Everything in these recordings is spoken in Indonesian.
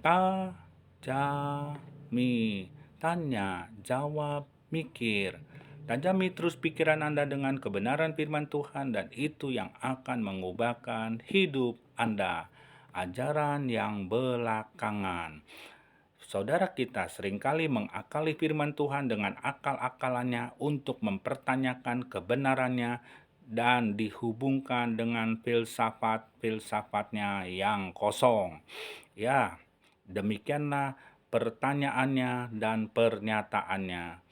Tajami, tanya, jawab, mikir. Tajami terus pikiran Anda dengan kebenaran firman Tuhan dan itu yang akan mengubahkan hidup Anda. Ajaran yang belakangan. Saudara kita seringkali mengakali firman Tuhan dengan akal-akalannya untuk mempertanyakan kebenarannya dan dihubungkan dengan filsafat-filsafatnya yang kosong. Ya, demikianlah pertanyaannya dan pernyataannya.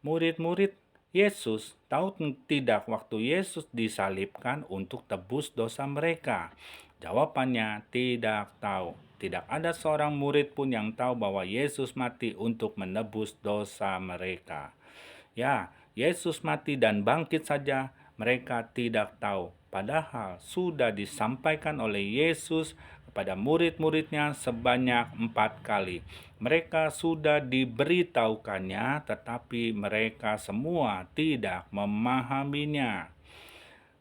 Murid-murid Yesus tahu tidak waktu Yesus disalibkan untuk tebus dosa mereka? Jawabannya tidak tahu. Tidak ada seorang murid pun yang tahu bahwa Yesus mati untuk menebus dosa mereka. Ya, Yesus mati dan bangkit saja mereka tidak tahu. Padahal sudah disampaikan oleh Yesus kepada murid-muridnya sebanyak 4 kali. Mereka sudah diberitahukannya, tetapi mereka semua tidak memahaminya.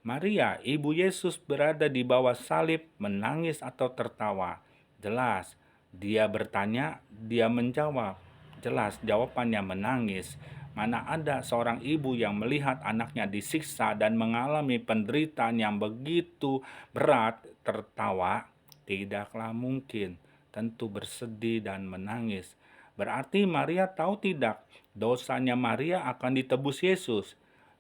Maria, ibu Yesus berada di bawah salib, menangis atau tertawa. Jelas, dia bertanya, dia menjawab. Jelas, jawabannya menangis. Mana ada seorang ibu yang melihat anaknya disiksa dan mengalami penderitaan yang begitu berat tertawa? Tidaklah mungkin. Tentu bersedih dan menangis. Berarti Maria tahu tidak, dosanya Maria akan ditebus Yesus.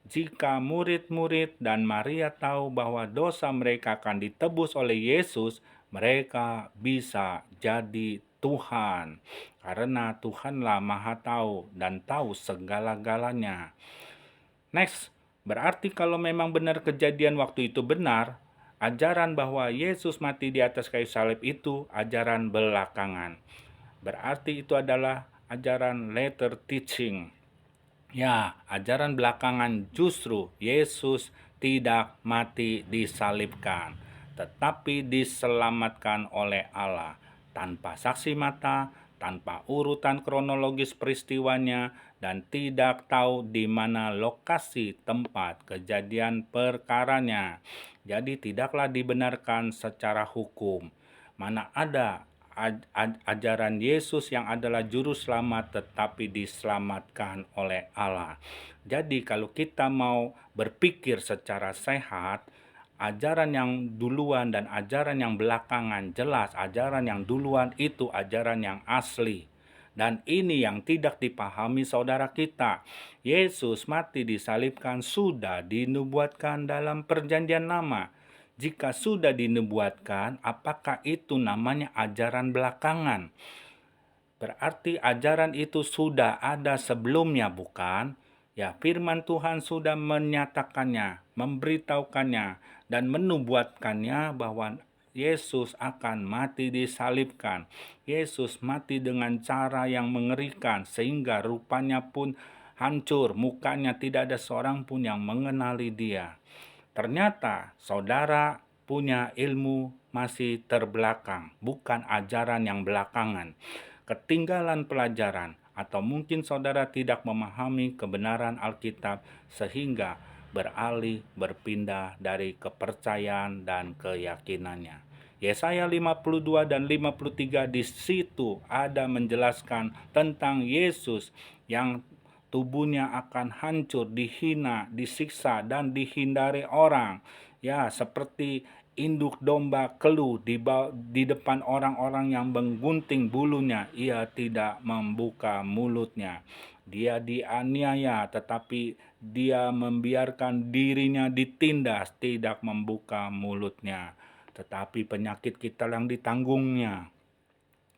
Jika murid-murid dan Maria tahu bahwa dosa mereka akan ditebus oleh Yesus, mereka bisa jadi Tuhan. Karena Tuhanlah Maha Tahu dan tahu segala-galanya. Next, berarti kalau memang benar kejadian waktu itu benar, ajaran bahwa Yesus mati di atas kayu salib itu ajaran belakangan. Berarti itu adalah ajaran later teaching. Ya, ajaran belakangan justru Yesus tidak mati disalibkan, tetapi diselamatkan oleh Allah tanpa saksi mata, tanpa urutan kronologis peristiwanya, dan tidak tahu di mana lokasi tempat kejadian perkaranya. Jadi tidaklah dibenarkan secara hukum. Mana ada ajaran Yesus yang adalah juru selamat tetapi diselamatkan oleh Allah. Jadi kalau kita mau berpikir secara sehat, ajaran yang duluan dan ajaran yang belakangan, jelas ajaran yang duluan itu ajaran yang asli. Dan ini yang tidak dipahami saudara kita. Yesus mati disalibkan sudah dinubuatkan dalam perjanjian lama. Jika sudah dinubuatkan, apakah itu namanya ajaran belakangan? Berarti ajaran itu sudah ada sebelumnya, bukan? Ya, firman Tuhan sudah menyatakannya, memberitahukannya, dan menubuatkannya bahwa Yesus akan mati disalibkan. Yesus mati dengan cara yang mengerikan, sehingga rupanya pun hancur, mukanya tidak ada seorang pun yang mengenali dia. Ternyata saudara punya ilmu masih terbelakang, bukan ajaran yang belakangan. Ketinggalan pelajaran, atau mungkin saudara tidak memahami kebenaran Alkitab sehingga berpindah dari kepercayaan dan keyakinannya. Yesaya 52 dan 53 di situ ada menjelaskan tentang Yesus yang tubuhnya akan hancur, dihina, disiksa, dan dihindari orang. Ya, seperti induk domba keluh di depan orang-orang yang menggunting bulunya, ia tidak membuka mulutnya. Dia dianiaya, tetapi dia membiarkan dirinya ditindas, tidak membuka mulutnya. Tetapi penyakit kita yang ditanggungnya,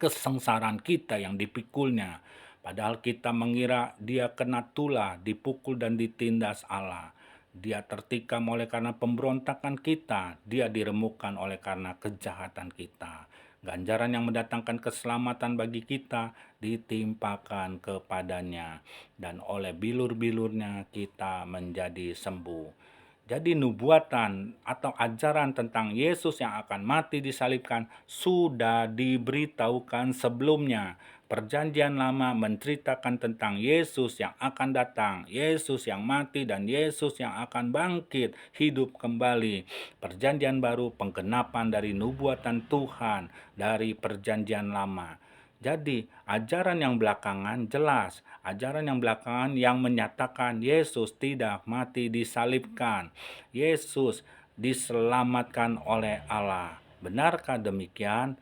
kesengsaraan kita yang dipikulnya. Padahal kita mengira dia kena tulah, dipukul dan ditindas Allah. Dia tertikam oleh karena pemberontakan kita, dia diremukkan oleh karena kejahatan kita. Ganjaran yang mendatangkan keselamatan bagi kita ditimpakan kepadanya, dan oleh bilur-bilurnya kita menjadi sembuh. Jadi nubuatan atau ajaran tentang Yesus yang akan mati disalibkan sudah diberitahukan sebelumnya. Perjanjian lama menceritakan tentang Yesus yang akan datang, Yesus yang mati dan Yesus yang akan bangkit hidup kembali. Perjanjian baru penggenapan dari nubuatan Tuhan dari perjanjian lama. Jadi, ajaran yang belakangan jelas, ajaran yang belakangan yang menyatakan Yesus tidak mati disalibkan, Yesus diselamatkan oleh Allah. Benarkah demikian?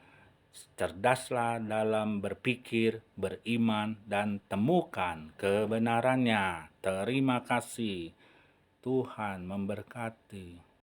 Cerdaslah dalam berpikir, beriman, dan temukan kebenarannya. Terima kasih. Tuhan memberkati.